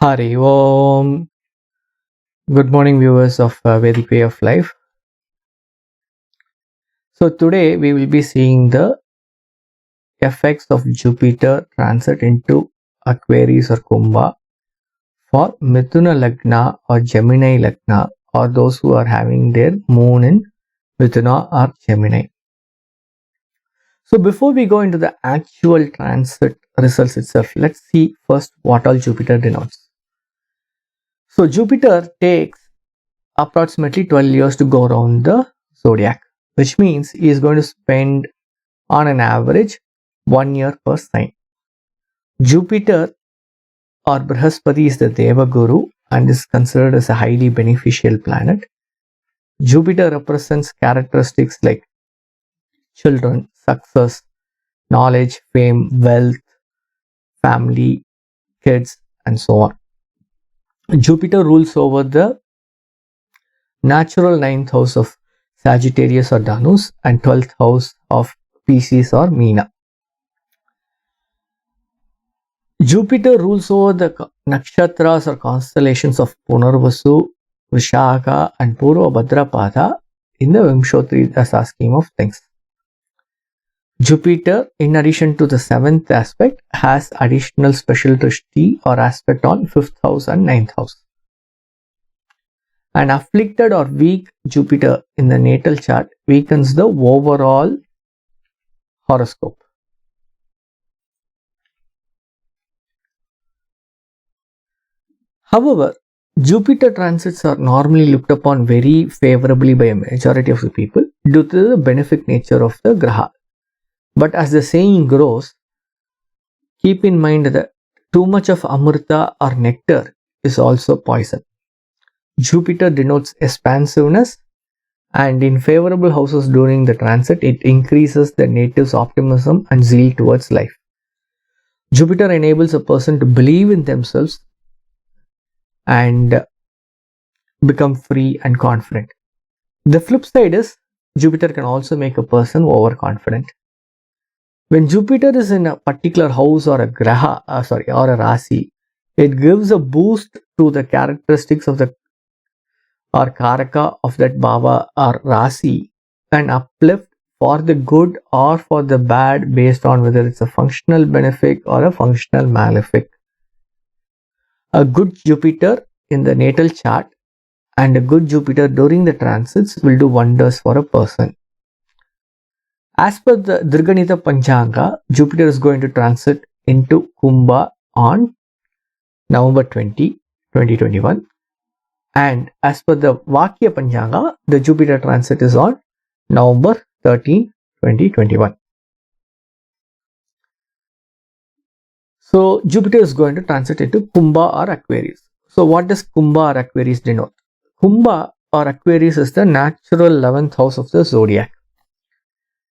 Hari Om. Good morning, viewers of Vedic Way of Life. So, today we will be seeing the effects of Jupiter transit into Aquarius or Kumbha for Mithuna Lagna or Gemini Lagna, or those who are having their moon in Mithuna or Gemini. So, before we go into the actual transit results itself, let's see first what all Jupiter denotes. So, Jupiter takes approximately 12 years to go around the zodiac, which means he is going to spend on an average 1 year per sign. Jupiter or Brihaspati is the Deva Guru and is considered as a highly beneficial planet. Jupiter represents characteristics like children, success, knowledge, fame, wealth, family, kids, and so on. Jupiter rules over the natural ninth house of Sagittarius or Dhanus and 12th house of Pisces or Meena. Jupiter rules over the nakshatras or constellations of Punarvasu, Vishaka, and Purva Bhadrapada in the Vimshotri Dasa scheme of things. Jupiter, in addition to the seventh aspect, has additional special drishti or aspect on 5th house and 9th house. An afflicted or weak Jupiter in the natal chart weakens the overall horoscope. However, Jupiter transits are normally looked upon very favorably by a majority of the people due to the benefic nature of the Graha. But as the saying goes, keep in mind that too much of Amrita or nectar is also poison. Jupiter denotes expansiveness, and in favorable houses during the transit, it increases the native's optimism and zeal towards life. Jupiter enables a person to believe in themselves and become free and confident. The flip side is Jupiter can also make a person overconfident. When Jupiter is in a particular house or a graha, or a rasi, it gives a boost to the characteristics of the or karaka of that bhava or rasi, and uplift for the good or for the bad based on whether it's a functional benefic or a functional malefic. A good Jupiter in the natal chart and a good Jupiter during the transits will do wonders for a person. As per the Dirganita Panchanga, Jupiter is going to transit into Kumbha on November 20, 2021. And as per the Vakya Panchanga, the Jupiter transit is on November 13, 2021. So Jupiter is going to transit into Kumbha or Aquarius. So what does Kumbha or Aquarius denote? Kumbha or Aquarius is the natural 11th house of the zodiac.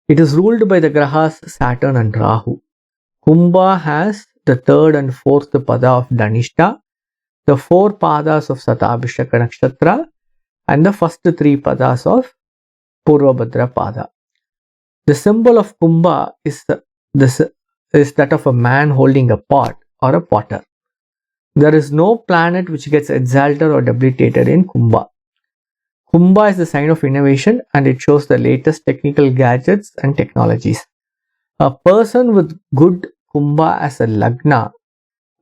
It is ruled by the Grahas Saturn and Rahu. Kumbha has the 3rd and 4th pada of Dhanishta, the 4 padas of Satabhishaka Nakshatra, and the first 3 padas of Purva Bhadrapada. The symbol of Kumbha is that of a man holding a pot or a potter. There is no planet which gets exalted or debilitated in Kumbha. Kumbha is the sign of innovation and it shows the latest technical gadgets and technologies. A person with good Kumbha as a Lagna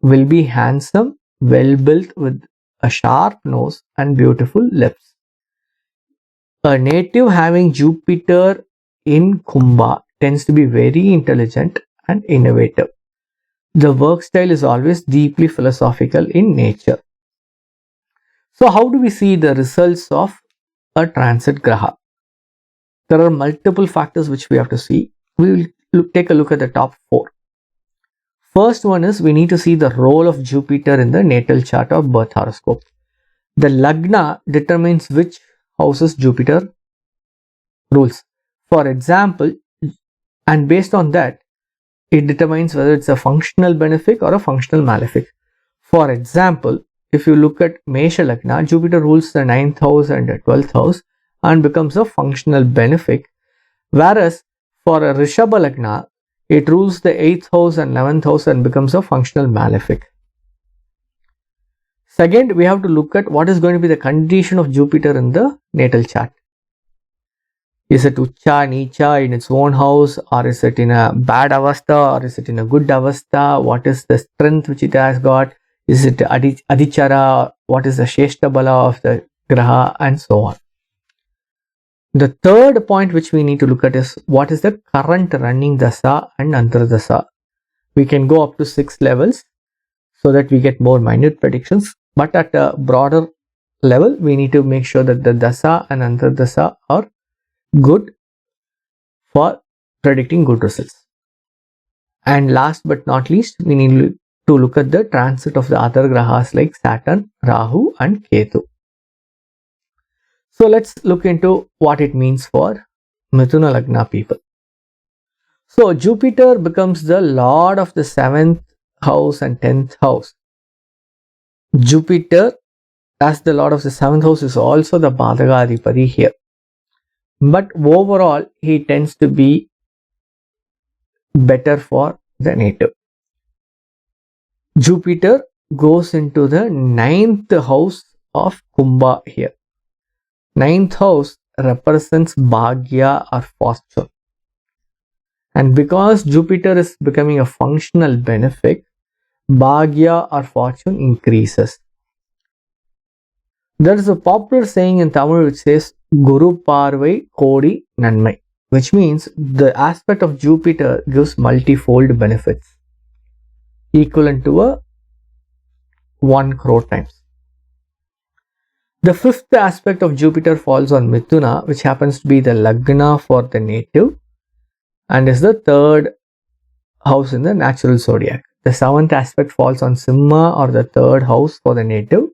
will be handsome, well built with a sharp nose and beautiful lips. A native having Jupiter in Kumbha tends to be very intelligent and innovative. The work style is always deeply philosophical in nature. So how do we see the results of a transit graha? There are multiple factors which we have to see. We will take a look at the top 4. First one is we need to see the role of Jupiter in the natal chart of birth horoscope. The Lagna determines which houses Jupiter rules. For example, and based on that, it determines whether it's a functional benefic or a functional malefic. For example, if you look at Mesha Lagna, Jupiter rules the 9th house and the 12th house and becomes a functional benefic. Whereas for a Rishabha Lagna, it rules the 8th house and 11th house and becomes a functional malefic. Second, we have to look at what is going to be the condition of Jupiter in the natal chart. Is it Ucha, Nicha in its own house, or is it in a bad avastha, or is it in a good avastha? What is the strength which it has got? Is it Adichara? What is the Sheshta Bala of the Graha, and so on. The third point which we need to look at is what is the current running Dasa and Antardasa. We can go up to 6 levels so that we get more minute predictions, but at a broader level, we need to make sure that the Dasa and Antardasa are good for predicting good results. And last but not least, we need to look at the transit of the other grahas like Saturn, Rahu and Ketu. So let's look into what it means for Mithuna Lagna people. So Jupiter becomes the lord of the 7th house and 10th house. Jupiter as the lord of the 7th house is also the Bhadagadipati here. But overall, he tends to be better for the native. Jupiter goes into the 9th house of Kumbha here. 9th house represents Bhagya or fortune. And because Jupiter is becoming a functional benefic, Bhagya or fortune increases. There is a popular saying in Tamil which says Guru Parvai Kodi Nanmai, which means the aspect of Jupiter gives multifold benefits equivalent to a 1 crore times. The 5th aspect of Jupiter falls on Mithuna, which happens to be the Lagna for the native and is the 3rd house in the natural zodiac. The 7th aspect falls on Simha or the 3rd house for the native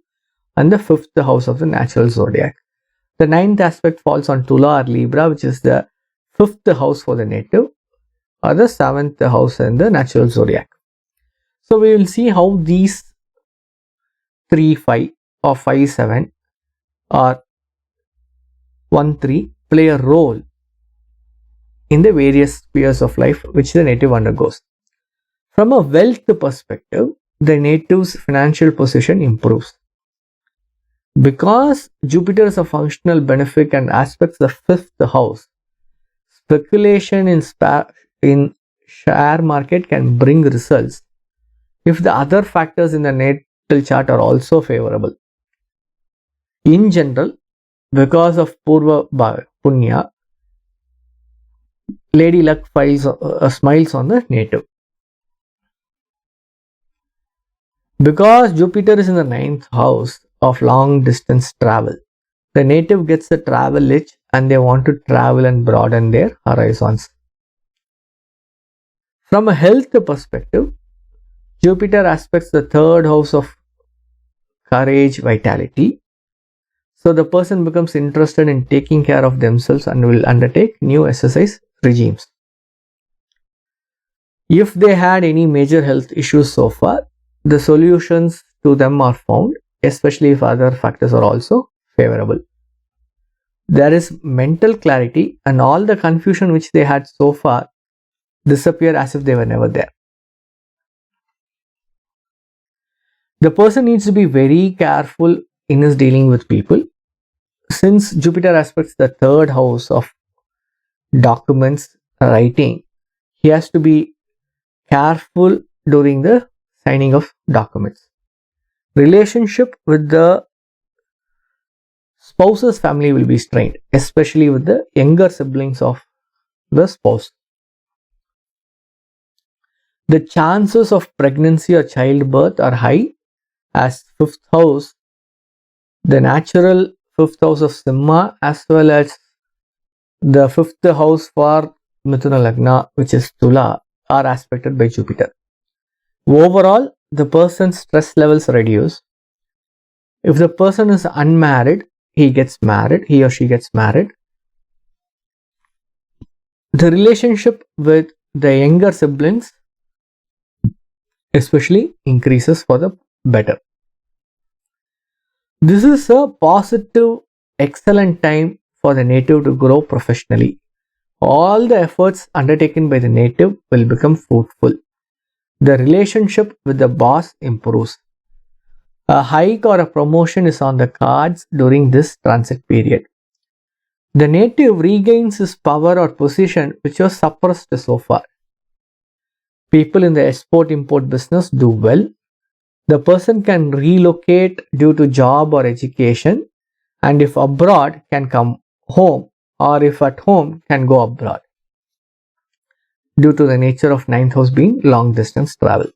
and the 5th house of the natural zodiac. The 9th aspect falls on Tula or Libra, which is the 5th house for the native or the 7th house in the natural zodiac. So we will see how these 3-5 or 5-7 or 1-3 play a role in the various spheres of life which the native undergoes. From a wealth perspective, the native's financial position improves. Because Jupiter is a functional benefic and aspects the 5th house, speculation in share market can bring results if the other factors in the natal chart are also favorable. In general, because of Purva Punya, Lady Luck smiles on the native. Because Jupiter is in the 9th house of long distance travel, the native gets the travel itch and they want to travel and broaden their horizons. From a health perspective, Jupiter aspects the 3rd house of courage, vitality. So the person becomes interested in taking care of themselves and will undertake new exercise regimes. If they had any major health issues so far, the solutions to them are found, especially if other factors are also favorable. There is mental clarity and all the confusion which they had so far disappear as if they were never there. The person needs to be very careful in his dealing with people. Since Jupiter aspects the 3rd house of documents writing, he has to be careful during the signing of documents. Relationship with the spouse's family will be strained, especially with the younger siblings of the spouse. The chances of pregnancy or childbirth are high as 5th house, the natural 5th house of Simha, as well as the 5th house for Mithuna Lagna, which is Tula, are aspected by Jupiter. Overall, the person's stress levels reduce. If the person is unmarried, he or she gets married. The relationship with the younger siblings especially increases for the better. This is a positive, excellent time for the native to grow professionally. All the efforts undertaken by the native will become fruitful. The relationship with the boss improves. A hike or a promotion is on the cards during this transit period. The native regains his power or position which was suppressed so far. People in the export-import business do well. The person can relocate due to job or education, and if abroad can come home, or if at home can go abroad, due to the nature of ninth house being long distance travel.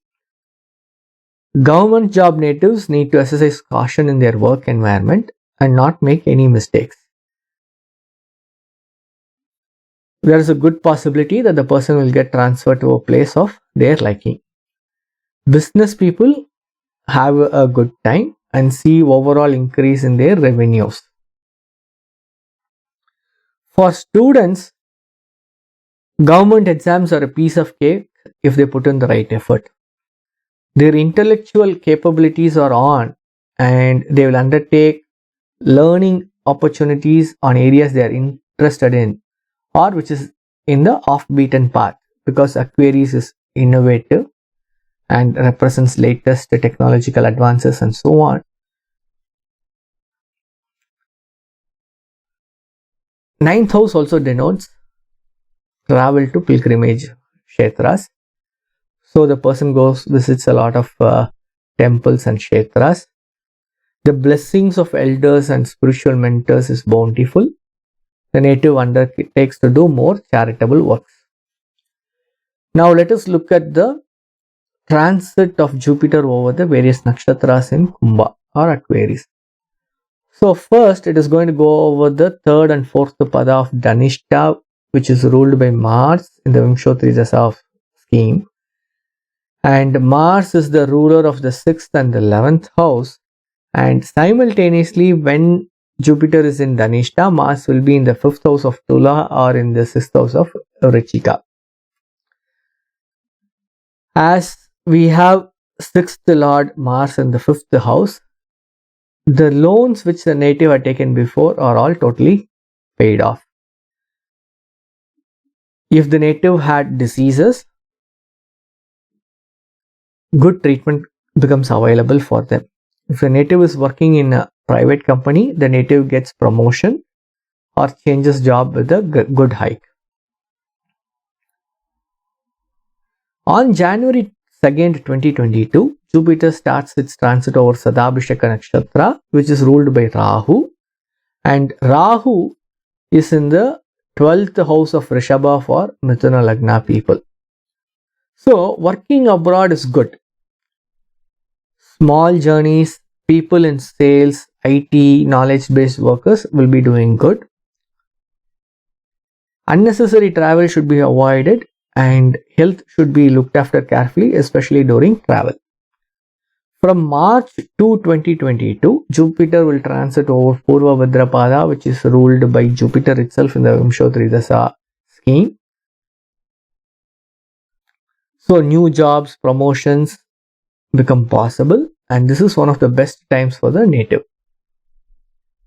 Government job natives need to exercise caution in their work environment and not make any mistakes. There is a good possibility that the person will get transferred to a place of their liking. Business people have a good time and see overall increase in their revenues. For students, government exams are a piece of cake if they put in the right effort. Their intellectual capabilities are on and they will undertake learning opportunities on areas they are interested in or which is in the off-beaten path, because Aquarius is innovative and represents latest technological advances and so on. Ninth house also denotes travel to pilgrimage kshetras. So the person visits a lot of temples and kshetras. The blessings of elders and spiritual mentors is bountiful. The native undertakes to do more charitable works. Now let us look at the transit of Jupiter over the various nakshatras in Kumbha or Aquarius. So first it is going to go over the third and fourth pada of Dhanishta, which is ruled by Mars in the Vimshotri Dasa scheme. And Mars is the ruler of the 6th and the 11th house. And simultaneously, when Jupiter is in Dhanishta, Mars will be in the 5th house of Tula or in the 6th house of Vrichika. As we have 6th Lord Mars in the 5th house, the loans which the native had taken before are all totally paid off. If the native had diseases, good treatment becomes available for them. If the native is working in a private company, the native gets promotion or changes job with a good hike. On January 2nd, 2022, Jupiter starts its transit over Sadabhishaka Nakshatra, which is ruled by Rahu. And Rahu is in the 12th house of Rishabha for Mithuna Lagna people. So, working abroad is good. Small journeys, people in sales, IT, knowledge-based workers will be doing good. Unnecessary travel should be avoided and health should be looked after carefully, especially during travel. From March to 2022, Jupiter will transit over Purva Bhadrapada, which is ruled by Jupiter itself in the Vimshotri Dasa scheme. So new jobs, promotions become possible, and this is one of the best times for the native.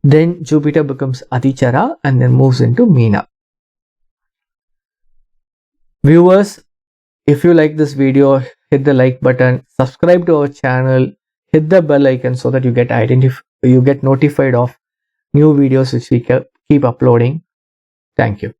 Then Jupiter becomes Adichara and then moves into Meena. Viewers, if you like this video, hit the like button, subscribe to our channel, hit the bell icon so that you get notified of new videos which we keep uploading. Thank you.